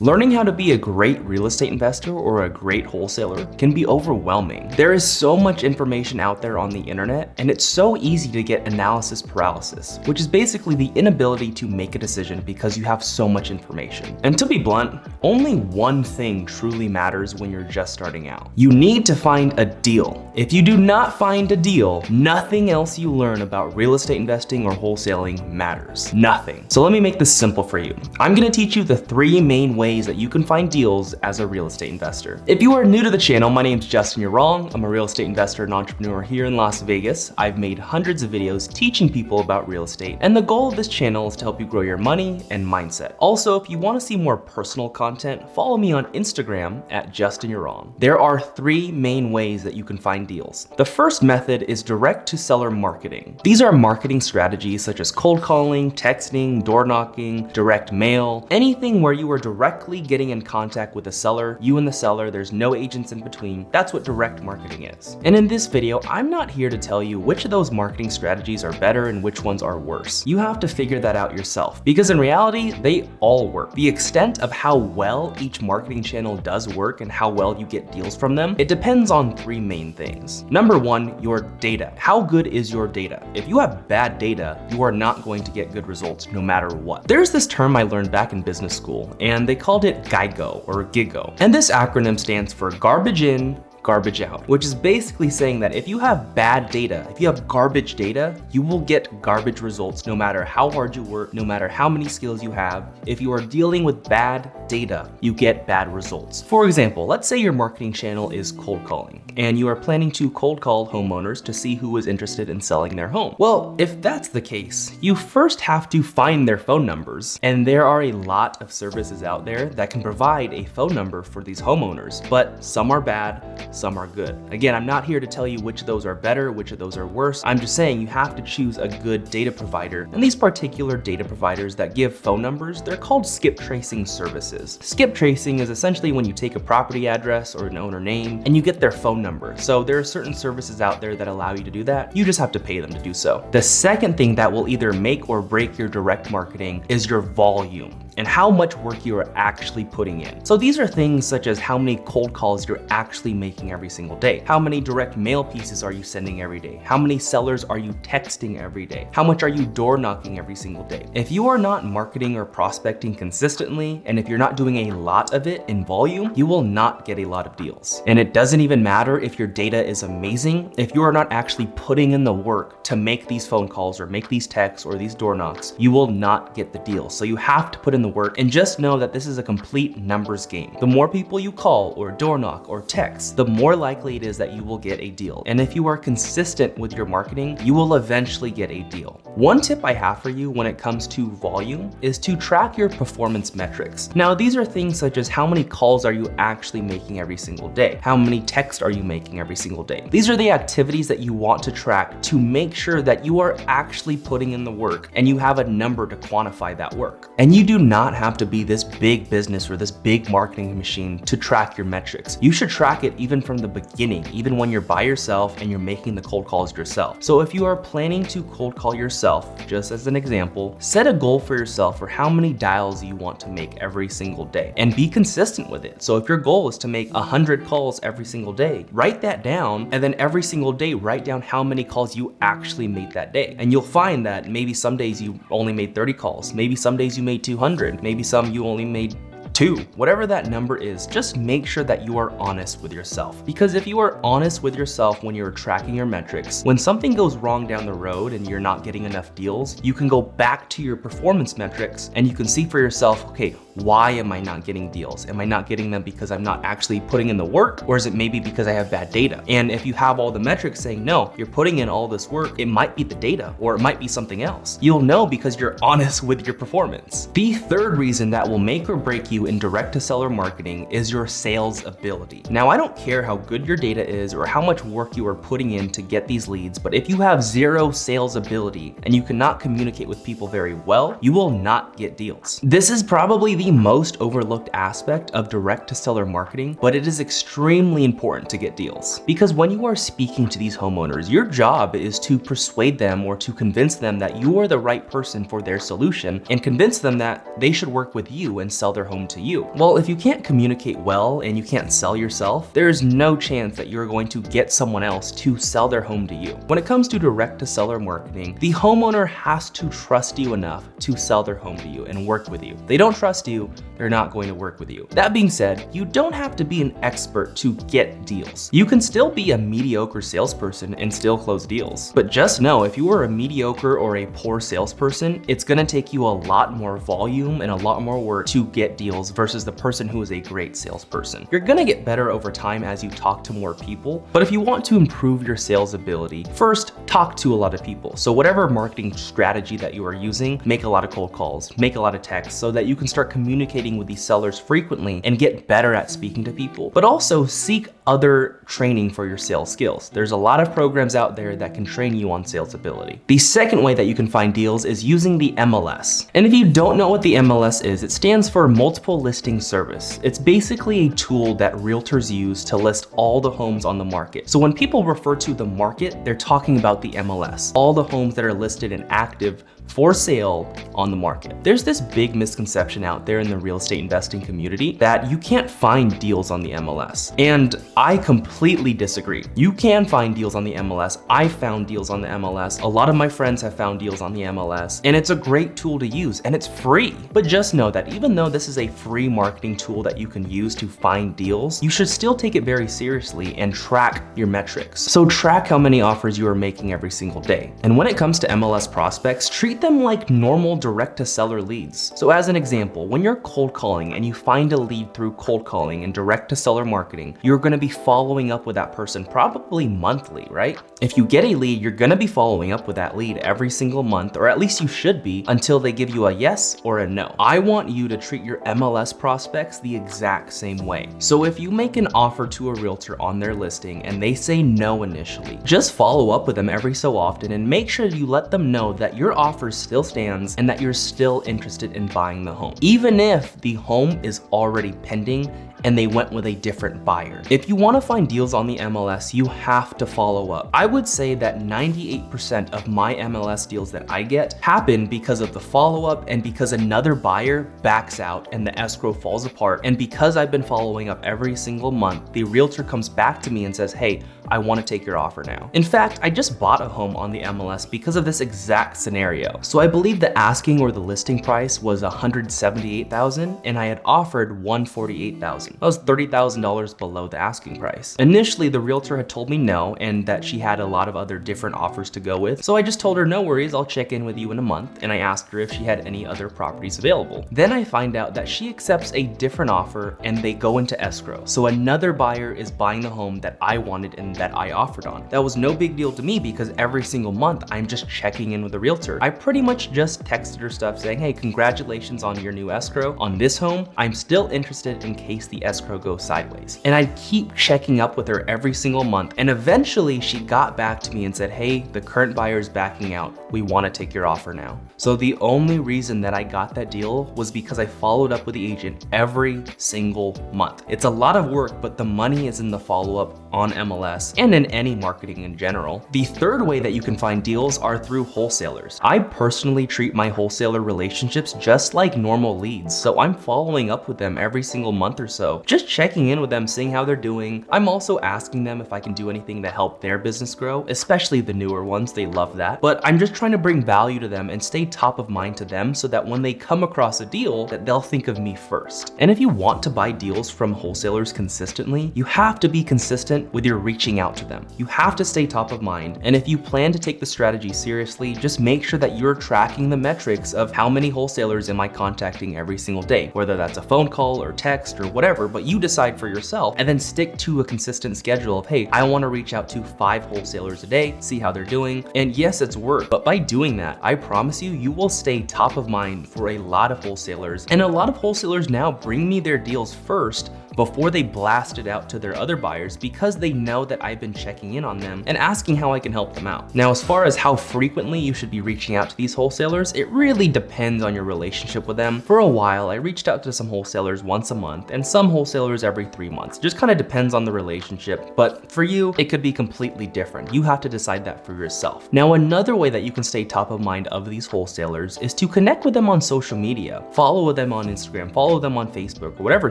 Learning how to be a great real estate investor or a great wholesaler can be overwhelming. There is so much information out there on the internet, and it's so easy to get analysis paralysis, which is basically the inability to make a decision because you have so much information. And to be blunt, only one thing truly matters when you're just starting out. You need to find a deal. If you do not find a deal, nothing else you learn about real estate investing or wholesaling matters. Nothing. So let me make this simple for you. I'm gonna teach you the 3 main ways that you can find deals as a real estate investor. If you are new to the channel, my name's Justin, you're wrong. I'm a real estate investor and entrepreneur here in Las Vegas. I've made hundreds of videos teaching people about real estate, and the goal of this channel is to help you grow your money and mindset. Also, if you want to see more personal content, follow me on Instagram at Justin You're Wrong. There are 3 main ways that you can find deals. The first method is direct to seller marketing. These are marketing strategies such as cold calling, texting, door knocking, direct mail, anything where you are directly getting in contact with the seller, you and the seller, there's no agents in between. That's what direct marketing is. And in this video, I'm not here to tell you which of those marketing strategies are better and which ones are worse. You have to figure that out yourself, because in reality, they all work. The extent of how well each marketing channel does work and how well you get deals from them, it depends on 3 main things. Number 1, your data. How good is your data? If you have bad data, you are not going to get good results no matter what. There's this term I learned back in business school, and they called it GIGO or GIGO. And this acronym stands for garbage in, garbage out, which is basically saying that if you have bad data, if you have garbage data, you will get garbage results no matter how hard you work, no matter how many skills you have. If you are dealing with bad data, you get bad results. For example, let's say your marketing channel is cold calling, and you are planning to cold call homeowners to see who is interested in selling their home. Well, if that's the case, you first have to find their phone numbers, and there are a lot of services out there that can provide a phone number for these homeowners, but some are bad, some are good. Again, I'm not here to tell you which of those are better, which of those are worse. I'm just saying you have to choose a good data provider. And these particular data providers that give phone numbers, they're called skip tracing services. Skip tracing is essentially when you take a property address or an owner name and you get their phone number. So there are certain services out there that allow you to do that. You just have to pay them to do so. The second thing that will either make or break your direct marketing is your volume and how much work you are actually putting in. So these are things such as how many cold calls you're actually making every single day. How many direct mail pieces are you sending every day? How many sellers are you texting every day? How much are you door knocking every single day? If you are not marketing or prospecting consistently, and if you're not doing a lot of it in volume, you will not get a lot of deals. And it doesn't even matter if your data is amazing, if you are not actually putting in the work to make these phone calls or make these texts or these door knocks, you will not get the deal. So you have to put in the work, and just know that this is a complete numbers game. The more people you call or door knock or text, the more likely it is that you will get a deal. And if you are consistent with your marketing, you will eventually get a deal. One tip I have for you when it comes to volume is to track your performance metrics. Now, these are things such as how many calls are you actually making every single day? How many texts are you making every single day? These are the activities that you want to track to make sure that you are actually putting in the work and you have a number to quantify that work. And you do not have to be this big business or this big marketing machine to track your metrics. You should track it even from the beginning, even when you're by yourself and you're making the cold calls yourself. So if you are planning to cold call yourself, just as an example, set a goal for yourself for how many dials you want to make every single day and be consistent with it. So if your goal is to make 100 calls every single day, write that down, and then every single day write down how many calls you actually made that day. And you'll find that maybe some days you only made 30 calls, maybe some days you made 200, maybe some you only made 2. Whatever that number is, just make sure that you are honest with yourself. Because if you are honest with yourself when you're tracking your metrics, when something goes wrong down the road and you're not getting enough deals, you can go back to your performance metrics and you can see for yourself, okay, why am I not getting deals? Am I not getting them because I'm not actually putting in the work? Or is it maybe because I have bad data? And if you have all the metrics saying, no, you're putting in all this work, it might be the data or it might be something else. You'll know because you're honest with your performance. The third reason that will make or break you in direct to seller marketing is your sales ability. Now, I don't care how good your data is or how much work you are putting in to get these leads, but if you have 0 sales ability and you cannot communicate with people very well, you will not get deals. This is probably the the most overlooked aspect of direct-to-seller marketing, but it is extremely important to get deals. Because when you are speaking to these homeowners, your job is to persuade them or to convince them that you are the right person for their solution and convince them that they should work with you and sell their home to you. Well, if you can't communicate well and you can't sell yourself, there is no chance that you're going to get someone else to sell their home to you. When it comes to direct-to-seller marketing, the homeowner has to trust you enough to sell their home to you and work with you. If they don't trust you, they're not going to work with you. That being said, you don't have to be an expert to get deals. You can still be a mediocre salesperson and still close deals. But just know, if you are a mediocre or a poor salesperson, it's gonna take you a lot more volume and a lot more work to get deals versus the person who is a great salesperson. You're gonna get better over time as you talk to more people, but if you want to improve your sales ability, first, talk to a lot of people. So whatever marketing strategy that you are using, make a lot of cold calls, make a lot of texts so that you can start communicating with these sellers frequently and get better at speaking to people. But also seek other training for your sales skills. There's a lot of programs out there that can train you on sales ability. The second way that you can find deals is using the MLS. And if you don't know what the MLS is, it stands for Multiple Listing Service. It's basically a tool that realtors use to list all the homes on the market. So when people refer to the market, they're talking about the MLS, all the homes that are listed and active for sale on the market. There's this big misconception out there in the real estate investing community that you can't find deals on the MLS. And I completely disagree. You can find deals on the MLS. I found deals on the MLS. A lot of my friends have found deals on the MLS, and it's a great tool to use and it's free. But just know that even though this is a free marketing tool that you can use to find deals, you should still take it very seriously and track your metrics. So track how many offers you are making every single day. And when it comes to MLS prospects, treat them like normal direct-to-seller leads. So as an example, when you're cold calling and you find a lead through cold calling and direct-to-seller marketing, you're gonna be following up with that person probably monthly, right? If you get a lead, you're gonna be following up with that lead every single month, or at least you should be, until they give you a yes or a no. I want you to treat your MLS prospects the exact same way. So if you make an offer to a realtor on their listing and they say no initially, just follow up with them every so often and make sure you let them know that your offer still stands and that you're still interested in buying the home, even if the home is already pending and they went with a different buyer. If you want to find deals on the MLS, you have to follow up. I would say that 98% of my MLS deals that I get happen because of the follow-up and because another buyer backs out and the escrow falls apart. And because I've been following up every single month, the realtor comes back to me and says, hey, I want to take your offer now. In fact, I just bought a home on the MLS because of this exact scenario. So I believe the asking or the listing price was $178,000 and I had offered $148,000. That was $30,000 below the asking price. Initially, the realtor had told me no and that she had a lot of other different offers to go with. So I just told her, no worries, I'll check in with you in a month. And I asked her if she had any other properties available. Then I find out that she accepts a different offer and they go into escrow. So another buyer is buying the home that I wanted and that I offered on. That was no big deal to me because every single month I'm just checking in with the realtor. I pretty much just texted her stuff saying, hey, congratulations on your new escrow on this home. I'm still interested in case the escrow goes sideways. And I keep checking up with her every single month. And eventually she got back to me and said, hey, the current buyer is backing out. We want to take your offer now. So the only reason that I got that deal was because I followed up with the agent every single month. It's a lot of work, but the money is in the follow-up on MLS and in any marketing in general. The third way that you can find deals are through wholesalers. I personally treat my wholesaler relationships just like normal leads. So I'm following up with them every single month or so, just checking in with them, seeing how they're doing. I'm also asking them if I can do anything to help their business grow, especially the newer ones, they love that. But I'm just trying to bring value to them and stay top of mind to them so that when they come across a deal, that they'll think of me first. And if you want to buy deals from wholesalers consistently, you have to be consistent with your reaching out to them. You have to stay top of mind. And if you plan to take the strategy seriously, just make sure that you're tracking the metrics of how many wholesalers am I contacting every single day, whether that's a phone call or text or whatever, but you decide for yourself and then stick to a consistent schedule of, hey, I want to reach out to 5 wholesalers a day, see how they're doing. And yes, it's work, but by doing that, I promise you, you will stay top of mind for a lot of wholesalers. And a lot of wholesalers now bring me their deals first before they blast it out to their other buyers, because they know that I've been checking in on them and asking how I can help them out. Now, as far as how frequently you should be reaching out to these wholesalers, it really depends on your relationship with them. For a while, I reached out to some wholesalers once a month and some wholesalers every 3 months. It just kind of depends on the relationship, but for you, it could be completely different. You have to decide that for yourself. Now, another way that you can stay top of mind of these wholesalers is to connect with them on social media. Follow them on Instagram, follow them on Facebook, or whatever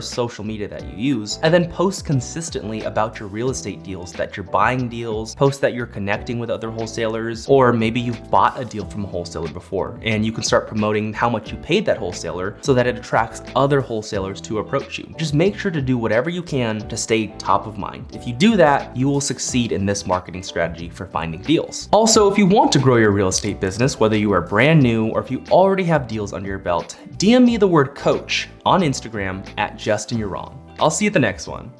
social media that you use, and then post consistently about your real estate deals, that you're buying deals, post that you're connecting with other wholesalers, or maybe you've bought a deal from a wholesaler before, and you can start promoting how much you paid that wholesaler so that it attracts other wholesalers to approach you. Just make sure to do whatever you can to stay top of mind. If you do that, you will succeed in this marketing strategy for finding deals. Also, if you want to grow your real estate business, whether you are brand new or if you already have deals under your belt, DM me the word coach on Instagram at JustinYou'reWrong. I'll see you at the next one.